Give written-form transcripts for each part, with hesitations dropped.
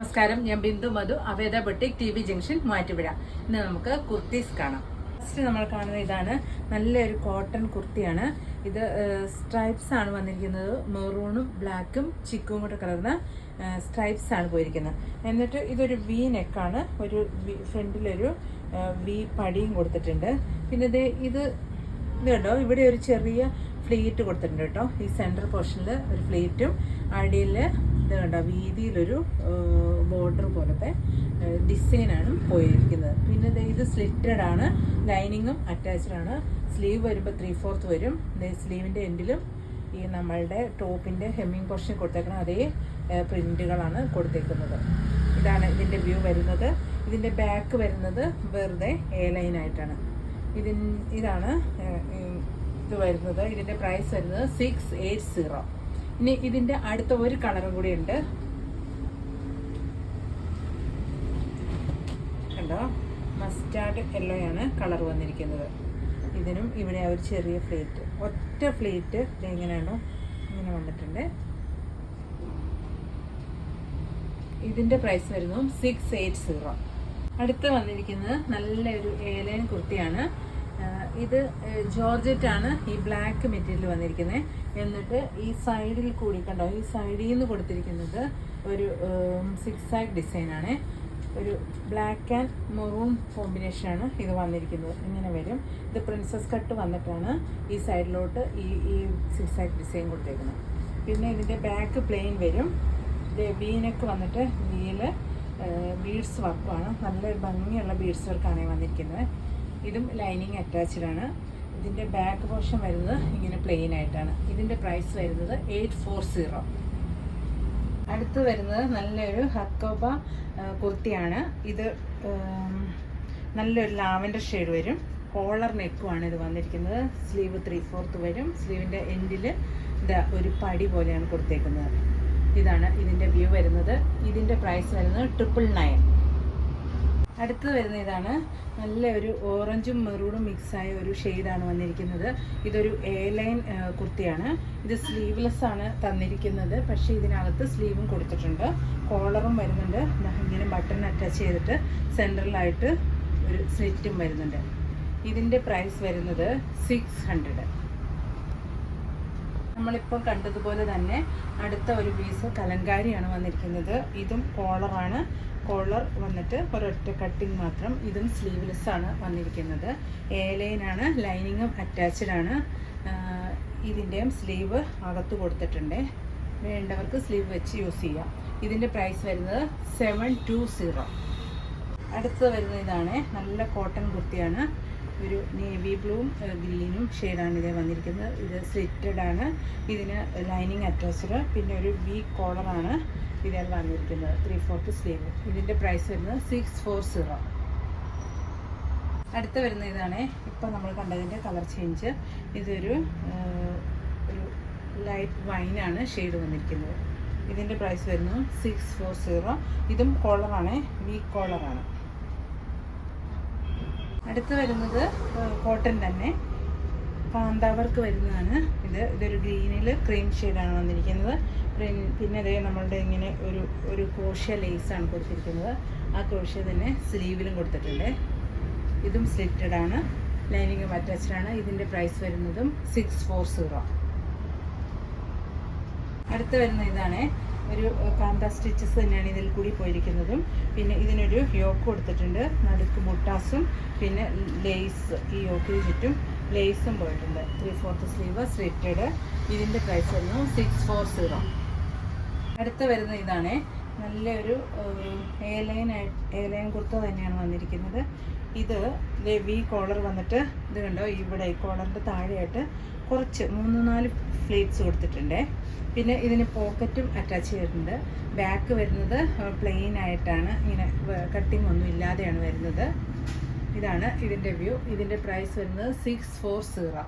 നമസ്കാരം, ഞാൻ Bindu Madhu, Aveda boutique, T B junction, Muvattupuzha. ഇന്ന് നമുക്ക് കുർത്തീസ് കാണാം. ഫസ്റ്റ് നമ്മൾ കാണുന്നത് ഇതാണ്. നല്ലൊരു കോട്ടൺ കുർത്തിയാണ്. ഇത് സ്ട്രൈപ്സ് ആണ് വന്നിരിക്കുന്നത്. മെറൂണും ബ്ലാക്കും ചിക്കും കൂടെ കലർന്ന സ്ട്രൈപ്സ് ആണ് പോയിരിക്കുന്നത്. എന്നിട്ട് ഇതൊരു വി നെക്കാണ്. ഒരു ഫ്രണ്ടിലൊരു വി പടിയും കൊടുത്തിട്ടുണ്ട്. പിന്നെ ഇത് കണ്ടോ, ഇവിടെ ഒരു ചെറിയ ഫ്ലീറ്റ് കൊടുത്തിട്ടുണ്ട് കേട്ടോ. ഈ സെൻട്രൽ പോർഷനിൽ ഒരു ഫ്ലീറ്റും അടിയിൽ ഇത് കണ്ടോ വീതിയിലൊരു ബോർഡർ പോലത്തെ ഡിസൈനാണ് പോയിരിക്കുന്നത്. പിന്നെ ഇത് സ്ലിറ്റഡ് ആണ്, ലൈനിങ്ങും അറ്റാച്ച്ഡ് ആണ്. സ്ലീവ് വരുമ്പോൾ 3/4 വരും. സ്ലീവിൻ്റെ എൻഡിലും ഈ നമ്മളുടെ ടോപ്പിൻ്റെ ഹെമ്മിങ് പോർഷൻ കൊടുത്തേക്കണം അതേ പ്രിൻറ്റുകളാണ് കൊടുത്തേക്കുന്നത്. ഇതാണ് ഇതിൻ്റെ വ്യൂ വരുന്നത്. ഇതിൻ്റെ ബാക്ക് വരുന്നത് വെറുതെ എ ലൈനായിട്ടാണ്. ഇതാണ് ഇത് വരുന്നത്. ഇതിൻ്റെ പ്രൈസ് വരുന്നത് 680. ഇനി ഇതിൻ്റെ അടുത്ത ഒരു കളറും കൂടി ഉണ്ട്. കണ്ടോ, മസ്റ്റാർഡ് യെല്ലോയാണ് കളർ വന്നിരിക്കുന്നത്. ഇതിനും ഇവിടെ ഒരു ചെറിയ ഫ്ലേറ്റ്, ഒറ്റ ഫ്ലേറ്റ് എങ്ങനെയാണോ ഇങ്ങനെ വന്നിട്ടുണ്ട്. ഇതിൻ്റെ പ്രൈസ് വരുന്നു 680. അടുത്ത് വന്നിരിക്കുന്നത് നല്ലൊരു ഏലൈൻ കുർത്തിയാണ്. ഇത് ജോർജറ്റ് ആണ്. ഈ ബ്ലാക്ക് മെറ്റീരിയൽ വന്നിരിക്കുന്നത്. എന്നിട്ട് ഈ സൈഡിൽ കൂടി കണ്ടോ, ഈ സൈഡിൽ നിന്ന് കൊടുത്തിരിക്കുന്നത് ഒരു സിക്സാക് ഡിസൈനാണ്. ഒരു ബ്ലാക്ക് ആൻഡ് മെറൂൺ കോമ്പിനേഷനാണ് ഇത് വന്നിരിക്കുന്നത്. ഇങ്ങനെ വരും. ഇത് പ്രിൻസസ് കട്ട് വന്നിട്ടാണ് ഈ സൈഡിലോട്ട് ഈ സിക്സാക് ഡിസൈൻ കൊടുത്തേക്കുന്നത്. പിന്നെ ഇതിൻ്റെ ബാക്ക് പ്ലെയിൻ വരും. ഇത് വീനക്ക് വന്നിട്ട് വീല് ബീഡ്സ് വർക്കാണ്. നല്ലൊരു ഭംഗിയുള്ള ബീഡ്സ് വർക്കാണ് വന്നിരിക്കുന്നത്. ഇതും ലൈനിങ് അറ്റാച്ച്ഡ് ആണ്. ഇതിൻ്റെ ബാക്ക് പോർഷൻ വരുന്നത് ഇങ്ങനെ പ്ലെയിൻ ആയിട്ടാണ്. ഇതിൻ്റെ പ്രൈസ് വരുന്നത് 840. അടുത്ത് വരുന്നത് നല്ലൊരു ഹക്കോബ കുർത്തിയാണ്. ഇത് നല്ലൊരു ലാവൻഡർ ഷെയ്ഡ് വരും. കോളർ നെക്കുമാണ് ഇത് വന്നിരിക്കുന്നത്. സ്ലീവ് 3/4 വരും. സ്ലീവിൻ്റെ എൻഡിൽ ഒരു പടി പോലെയാണ് കൊടുത്തേക്കുന്നത്. ഇതാണ് ഇതിൻ്റെ വ്യൂ വരുന്നത്. ഇതിൻ്റെ പ്രൈസ് വരുന്നത് 999. അടുത്തത് വരുന്ന ഇതാണ്. നല്ലൊരു ഓറഞ്ചും മെറൂണും മിക്സായ ഒരു ഷെയ്ഡാണ് വന്നിരിക്കുന്നത്. ഇതൊരു എ ലൈൻ കുർത്തിയാണ്. ഇത് സ്ലീവ്ലെസ് ആണ് തന്നിരിക്കുന്നത്. പക്ഷേ ഇതിനകത്ത് സ്ലീവും കൊടുത്തിട്ടുണ്ട്. കോളറും വരുന്നുണ്ട്. ഇങ്ങനെ ബട്ടൺ അറ്റാച്ച് ചെയ്തിട്ട് സെൻട്രലായിട്ട് ഒരു സ്ലിറ്റും വരുന്നുണ്ട്. ഇതിൻ്റെ പ്രൈസ് വരുന്നത് 600. നമ്മളിപ്പോൾ കണ്ടതുപോലെ തന്നെ അടുത്ത ഒരു പീസ് കലങ്കാരിയാണ് വന്നിരിക്കുന്നത്. ഇതും കോളറാണ്. കോളർ വന്നിട്ട് ഒരൊറ്റ കട്ടിങ് മാത്രം. ഇതും സ്ലീവ്ലെസ് ആണ് വന്നിരിക്കുന്നത്. എ ലൈനാണ്. ലൈനിങ്ങും അറ്റാച്ച്ഡ് ആണ്. ഇതിൻ്റെയും സ്ലീവ് അകത്ത് കൊടുത്തിട്ടുണ്ട്. വേണ്ടവർക്ക് സ്ലീവ് വെച്ച് യൂസ് ചെയ്യാം. ഇതിൻ്റെ പ്രൈസ് വരുന്നത് 720. അടുത്ത് വരുന്നത് ഇതാണ്. നല്ല കോട്ടൺ കുർത്തിയാണ്. ഒരു നേവി ബ്ലൂവും ഗ്രീനും ഷെയ്ഡാണ് ഇത് വന്നിരിക്കുന്നത്. ഇത് സ്ലിറ്റഡ് ആണ്. ഇതിന് ലൈനിങ് അറ്റാച്ച്ഡ്. പിന്നെ ഒരു വി കോളറാണ് ഇതിൽ വന്നിരിക്കുന്നത്. 3/4 സ്ലീവ്. ഇതിൻ്റെ പ്രൈസ് വരുന്നത് 640. അടുത്ത് വരുന്ന ഇതാണ്. ഇപ്പം നമ്മൾ കണ്ടതിൻ്റെ കളർ ചേഞ്ച്. ഇതൊരു ലൈറ്റ് വൈനാണ് ഷെയ്ഡ് വന്നിരിക്കുന്നത്. ഇതിൻ്റെ പ്രൈസ് വരുന്നത് 640. ഇതും കോളറാണ്, വി കോളറാണ്. അടുത്ത് വരുന്നത് കോട്ടൺ തന്നെ കാന്താവർക്ക് വരുന്നതാണ്. ഇതൊരു ഗ്രീനിൽ ക്രീം ഷെയ്ഡാണ് വന്നിരിക്കുന്നത്. പിന്നെ അതേ നമ്മളുടെ ഇങ്ങനെ ഒരു ക്രോഷ്യ ലേസാണ് കൊടുത്തിരിക്കുന്നത്. ആ ക്രോഷ്യ തന്നെ സ്ലീവിലും കൊടുത്തിട്ടുണ്ട്. ഇതും സ്ലിറ്റഡ് ആണ്. ലൈനിങ്ങും അറ്റാച്ച്ഡ് ആണ്. ഇതിൻ്റെ പ്രൈസ് വരുന്നതും 640. അടുത്ത് വരുന്ന ഇതാണ്. ഒരു കാന്ത സ്റ്റിച്ചസ് തന്നെയാണ് ഇതിൽ കൂടി പോയിരിക്കുന്നതും. പിന്നെ ഇതിനൊരു യോക്ക് കൊടുത്തിട്ടുണ്ട്. നടുക്ക് ബുട്ടാസും പിന്നെ ലേസ്, ഈ യോക്കിന് ചുറ്റും ലേസും പോയിട്ടുണ്ട്. 3/4 സ്ലീവ് സ്ലിറ്റഡ്. ഇതിൻ്റെ പ്രൈസ് വരുന്നു 640. അടുത്ത് വരുന്ന ഇതാണ്. നല്ലൊരു എ ലൈൻ കുർത്ത തന്നെയാണ് വന്നിരിക്കുന്നത്. ഇത് വി കോളർ വന്നിട്ട് ഇത് കണ്ടോ, ഇവിടെ ഈ കോളറിൻ്റെ താഴെയായിട്ട് കുറച്ച് 3-4 ഫ്ലേറ്റ്സ് കൊടുത്തിട്ടുണ്ട്. പിന്നെ ഇതിന് പോക്കറ്റും അറ്റാച്ച് ചെയ്തിട്ടുണ്ട്. ബാക്ക് വരുന്നത് പ്ലെയിൻ ആയിട്ടാണ്. ഇങ്ങനെ കട്ടിങ് ഒന്നും ഇല്ലാതെയാണ് വരുന്നത്. ഇതാണ് ഇതിൻ്റെ വ്യൂ. ഇതിൻ്റെ പ്രൈസ് വരുന്നത് 640.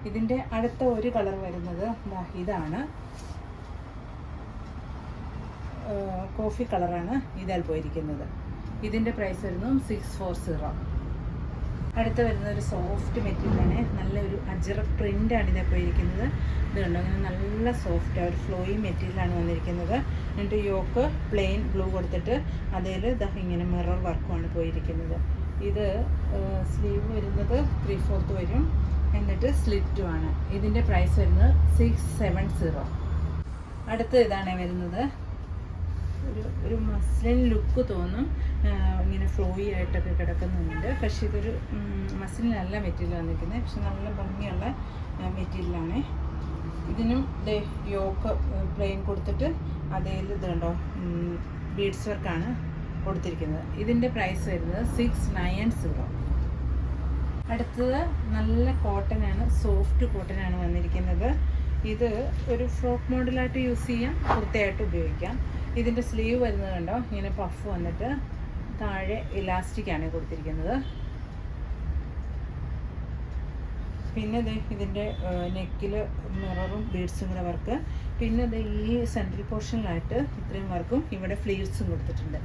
ഇതിൻ്റെ അടുത്ത ഒരു കളർ വരുന്നത് ഇതാണ്. കോഫി കളറാണ് ഇതിൽ പോയിരിക്കുന്നത്. ഇതിൻ്റെ പ്രൈസ് വരുന്നു 640. അടുത്ത് വരുന്ന ഒരു സോഫ്റ്റ് മെറ്റീരിയലാണ്, നല്ലൊരു അജറക് പ്രിൻ്റാണ് ഇതേ പോയിരിക്കുന്നത്. ഇത് കണ്ടോ, അങ്ങനെ നല്ല സോഫ്റ്റ് ഒരു ഫ്ലോയി മെറ്റീരിയലാണ് വന്നിരിക്കുന്നത്. എന്നിട്ട് യോക്ക് പ്ലെയിൻ ബ്ലൂ കൊടുത്തിട്ട് അതിൽ ഇങ്ങനെ മിറർ വർക്കുമാണ് പോയിരിക്കുന്നത്. ഇത് സ്ലീവ് വരുന്നത് 3/4 വരും, എന്നിട്ട് സ്ലിറ്റുമാണ്. ഇതിൻ്റെ പ്രൈസ് വരുന്നത് 670. അടുത്ത ഇതാണ് വരുന്നത്, ഒരു മസ്ലിൻ ലുക്ക് തോന്നും, ഇങ്ങനെ ഫ്ലോയി ആയിട്ടൊക്കെ കിടക്കുന്നുണ്ട്. പക്ഷേ ഇതൊരു മസ്ലിനല്ല മെറ്റീരിയൽ വന്നിരിക്കുന്നത്, പക്ഷെ നല്ല ഭംഗിയുള്ള മെറ്റീരിയലാണ്. ഇതിനും യോക്ക് പ്ലെയിൻ കൊടുത്തിട്ട് അതേൽ ഇത് കണ്ടോ ബീഡ്സ് വർക്കാണ് കൊടുത്തിരിക്കുന്നത്. ഇതിൻ്റെ പ്രൈസ് വരുന്നത് 690. അടുത്തത് നല്ല കോട്ടനാണ്, സോഫ്റ്റ് കോട്ടനാണ് വന്നിരിക്കുന്നത്. ഇത് ഒരു ഫ്രോക്ക് മോഡലായിട്ട് യൂസ് ചെയ്യാം, കുർത്തയായിട്ട് ഉപയോഗിക്കാം. ഇതിൻ്റെ സ്ലീവ് വരുന്നത് കണ്ടോ, ഇങ്ങനെ പഫ് വന്നിട്ട് താഴെ ഇലാസ്റ്റിക്കാണ് കൊടുത്തിരിക്കുന്നത്. പിന്നെ ഇതിൻ്റെ നെക്കിൽ മിററും ബീഡ്സും കൂടെ വർക്ക്. പിന്നെ ഈ സെൻട്രൽ പോർഷനിലായിട്ട് ഇത്രയും വർക്കും ഇവിടെ ഫ്ലീറ്റ്സും കൊടുത്തിട്ടുണ്ട്.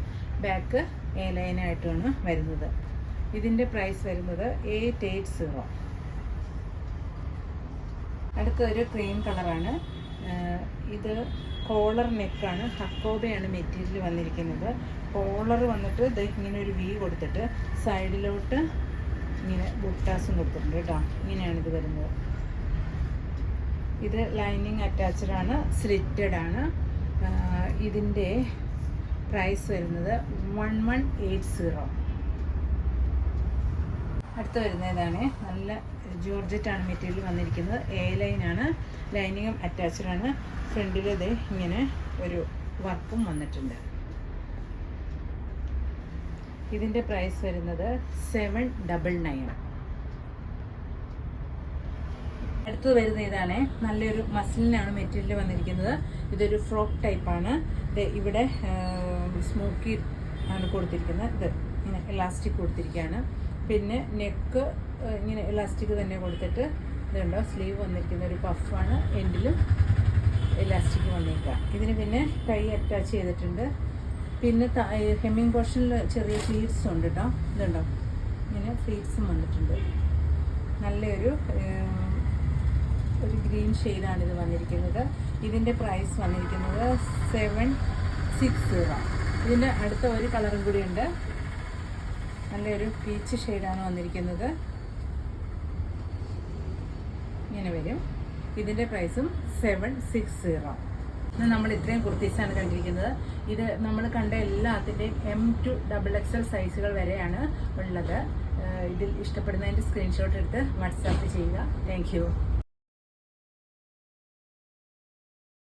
ബാക്ക് എ ലൈനായിട്ടാണ് വരുന്നത്. ഇതിൻ്റെ പ്രൈസ് വരുന്നത് 880. അടുത്തൊരു ക്രീം കളറാണ്. ഇത് കോളർ നെക്കാണ്, ഹക്കോബയാണ് മെറ്റീരിയൽ വന്നിരിക്കുന്നത്. കോളർ വന്നിട്ട് ഇങ്ങനെ ഒരു വി കൊടുത്തിട്ട് സൈഡിലോട്ട് ഇങ്ങനെ ബുട്ടാസും കൊടുത്തിട്ടുണ്ട് കേട്ടോ. ഇങ്ങനെയാണ് ഇത് വരുന്നത്. ഇത് ലൈനിങ് അറ്റാച്ച്ഡ് ആണ്, സ്ലിറ്റഡ് ആണ്. ഇതിൻ്റെ പ്രൈസ് വരുന്നത് 1180. അടുത്ത് വരുന്ന ഇതാണ്, നല്ല ജോർജറ്റാണ് മെറ്റീരിയൽ വന്നിരിക്കുന്നത്. എ ലൈനാണ്, ലൈനിങ്ങും അറ്റാച്ച്ഡ് ആണ്. ഫ്രണ്ടിൽ ഇങ്ങനെ ഒരു വർക്കും വന്നിട്ടുണ്ട്. ഇതിൻ്റെ പ്രൈസ് വരുന്നത് 799. അടുത്തത് വരുന്ന ഇതാണ്, നല്ലൊരു മസിലിനാണ് മെറ്റീരിയൽ വന്നിരിക്കുന്നത്. ഇതൊരു ഫ്രോക്ക് ടൈപ്പാണ്. ഇവിടെ സ്മോക്കി ആണ് കൊടുത്തിരിക്കുന്നത്. ഇത് ഇങ്ങനെ ഇലാസ്റ്റിക് കൊടുത്തിരിക്കുകയാണ്. പിന്നെ നെക്ക് ഇങ്ങനെ ഇലാസ്റ്റിക് തന്നെ കൊടുത്തിട്ട് ഇതുണ്ടോ സ്ലീവ് വന്നിരിക്കുന്ന ഒരു പഫാണ്, എൻഡിലും ഇലാസ്റ്റിക് വന്നിരിക്കുക. ഇതിന് പിന്നെ കൈ അറ്റാച്ച് ചെയ്തിട്ടുണ്ട്. പിന്നെ ഹെമ്മിങ് പോർഷനിൽ ചെറിയ ഫ്ലീറ്റ്സ് ഉണ്ട് കേട്ടോ. ഇതുണ്ടോ ഇങ്ങനെ ഫ്ലീറ്റ്സും വന്നിട്ടുണ്ട്. നല്ലൊരു ഗ്രീൻ ഷെയ്ഡാണ് ഇത് വന്നിരിക്കുന്നത്. ഇതിൻ്റെ പ്രൈസ് വന്നിരിക്കുന്നത് 760. ഇതിൻ്റെ അടുത്ത ഒരു കളറും കൂടി ഉണ്ട്, നല്ലൊരു പീച്ച് ഷെയ്ഡാണ് വന്നിരിക്കുന്നത്. ഇങ്ങനെ വരും. ഇതിൻ്റെ പ്രൈസും 760. ഇന്ന് നമ്മൾ ഇത്രയും കുർത്തീസാണ് കണ്ടിരിക്കുന്നത്. ഇത് നമ്മൾ കണ്ട എല്ലാത്തിൻ്റെയും M to XXL സൈസുകൾ വരെയാണ് ഉള്ളത്. ഇതിൽ ഇഷ്ടപ്പെടുന്നതിൻ്റെ സ്ക്രീൻഷോട്ട് എടുത്ത് വാട്സാപ്പ് ചെയ്യുക. Thank you.